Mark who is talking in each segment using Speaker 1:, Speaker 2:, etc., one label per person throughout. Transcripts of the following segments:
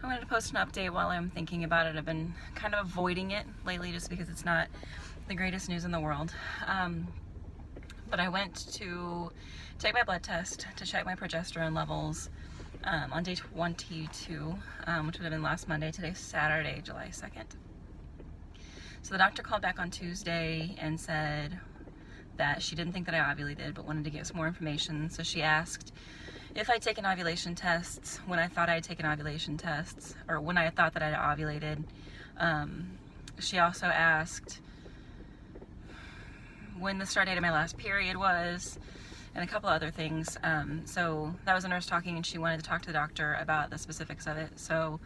Speaker 1: I wanted to post an update while I'm thinking about it. I've been kind of avoiding it lately just because it's not the greatest news in the world. But I went to take my blood test to check my progesterone levels on day 22, which would have been last Monday. Today's Saturday, July 2nd. So the doctor called back on Tuesday and said that she didn't think that I ovulated, but wanted to get some more information. So she asked if I'd taken ovulation tests, when I thought I'd taken ovulation tests, or when I thought that I'd ovulated. She also asked when the start date of my last period was, and a couple other things. So that was a nurse talking, and she wanted to talk to the doctor about the specifics of it. So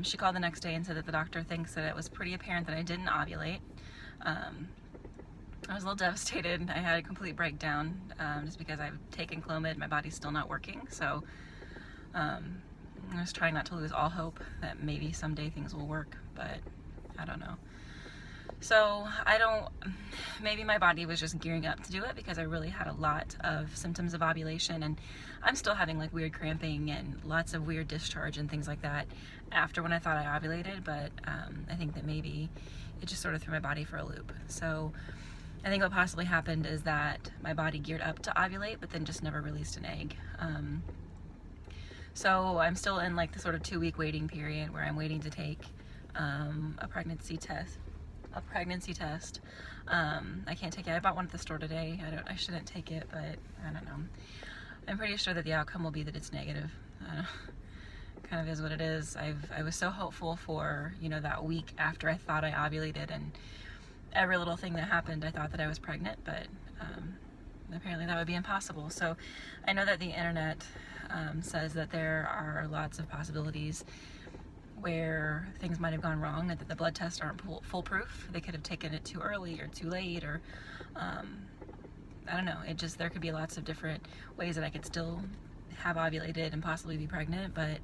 Speaker 1: she called the next day and said that the doctor thinks that it was pretty apparent that I didn't ovulate. I was a little devastated. I had a complete breakdown just because I've taken Clomid. My body's still not working. So I was trying not to lose all hope that maybe someday things will work, but I don't know. So maybe my body was just gearing up to do it because I really had a lot of symptoms of ovulation, and I'm still having like weird cramping and lots of weird discharge and things like that after when I thought I ovulated, but I think that maybe it just sort of threw my body for a loop. So I think what possibly happened is that my body geared up to ovulate, but then just never released an egg. So I'm still in like the sort of 2-week waiting period where I'm waiting to take a pregnancy test. I can't take it. I bought one at the store today. I shouldn't take it, but I don't know. I'm pretty sure that the outcome will be that it's negative. I don't know. Kind of is what it is. I was so hopeful for, that week after I thought I ovulated, and every little thing that happened, I thought that I was pregnant, but apparently that would be impossible. So I know that the internet says that there are lots of possibilities where things might have gone wrong, and that the blood tests aren't foolproof. They could have taken it too early or too late, or I don't know. There could be lots of different ways that I could still have ovulated and possibly be pregnant, but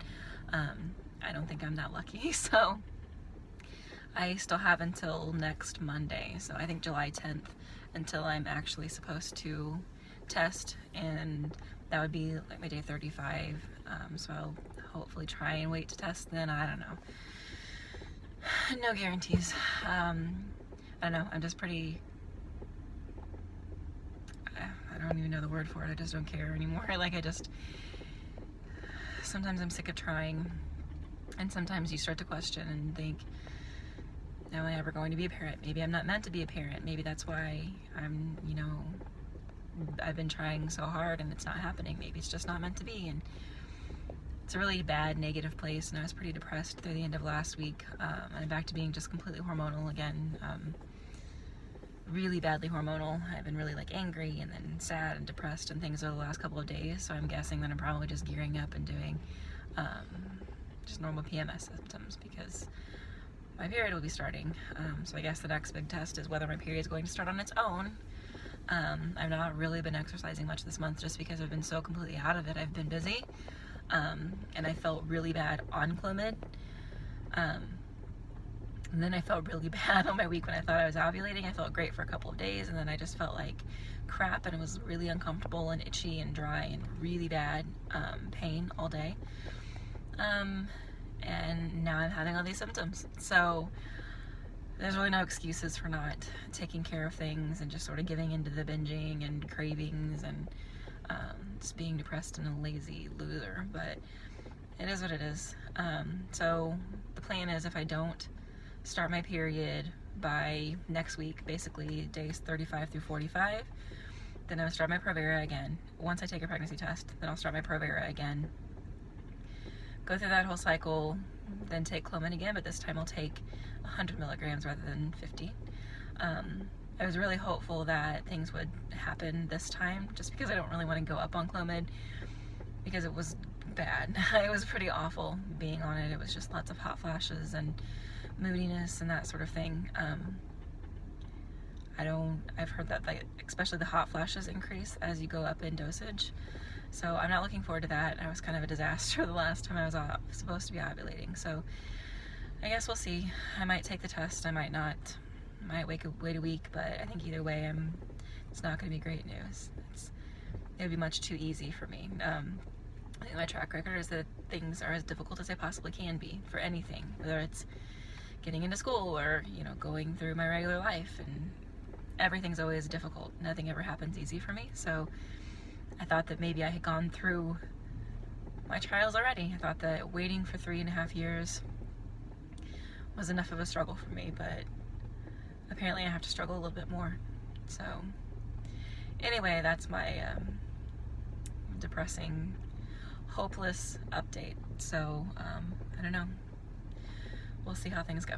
Speaker 1: I don't think I'm that lucky. So I still have until next Monday, so I think July 10th, until I'm actually supposed to test, and that would be like my day 35. So I'll hopefully try and wait to test then. I don't know. No guarantees. I don't know. I'm just pretty... I don't even know the word for it. I just don't care anymore. Sometimes I'm sick of trying, and sometimes you start to question and think, am I ever going to be a parent? Maybe I'm not meant to be a parent. Maybe that's why I've been trying so hard and it's not happening. Maybe it's just not meant to be. And it's a really bad, negative place, and I was pretty depressed through the end of last week. And I'm back to being just completely hormonal again. Really badly hormonal. I've been really angry and then sad and depressed and things over the last couple of days, so I'm guessing that I'm probably just gearing up and doing just normal PMS symptoms because my period will be starting. So I guess the next big test is whether my period is going to start on its own. I've not really been exercising much this month just because I've been so completely out of it. I've been busy, and I felt really bad on Clomid. And then I felt really bad on my week when I thought I was ovulating. I felt great for a couple of days, and then I just felt like crap, and it was really uncomfortable and itchy and dry and really bad pain all day. And now I'm having all these symptoms. So there's really no excuses for not taking care of things and just sort of giving into the binging and cravings and just being depressed and a lazy loser. But it is what it is. So the plan is, if I don't start my period by next week, basically days 35 through 45, then I'll start my Provera again. Once I take a pregnancy test, then I'll start my Provera again. Go through that whole cycle, then take Clomid again, but this time I'll take 100 milligrams rather than 50. I was really hopeful that things would happen this time, just because I don't really want to go up on Clomid, because it was bad. It was pretty awful being on it. It was just lots of hot flashes and moodiness and that sort of thing. I've heard that especially the hot flashes increase as you go up in dosage. So I'm not looking forward to that. I was kind of a disaster the last time I was supposed to be ovulating. So I guess we'll see. I might take the test, I might not. I might wait a week, but I think either way it's not going to be great news. It would be much too easy for me. lately my track record is that things are as difficult as they possibly can be for anything, whether it's getting into school or, you know, going through my regular life, and everything's always difficult. Nothing ever happens easy for me. So I thought that maybe I had gone through my trials already. I thought that waiting for 3.5 years was enough of a struggle for me, but apparently I have to struggle a little bit more. So anyway, that's my depressing, hopeless update. So I don't know. We'll see how things go.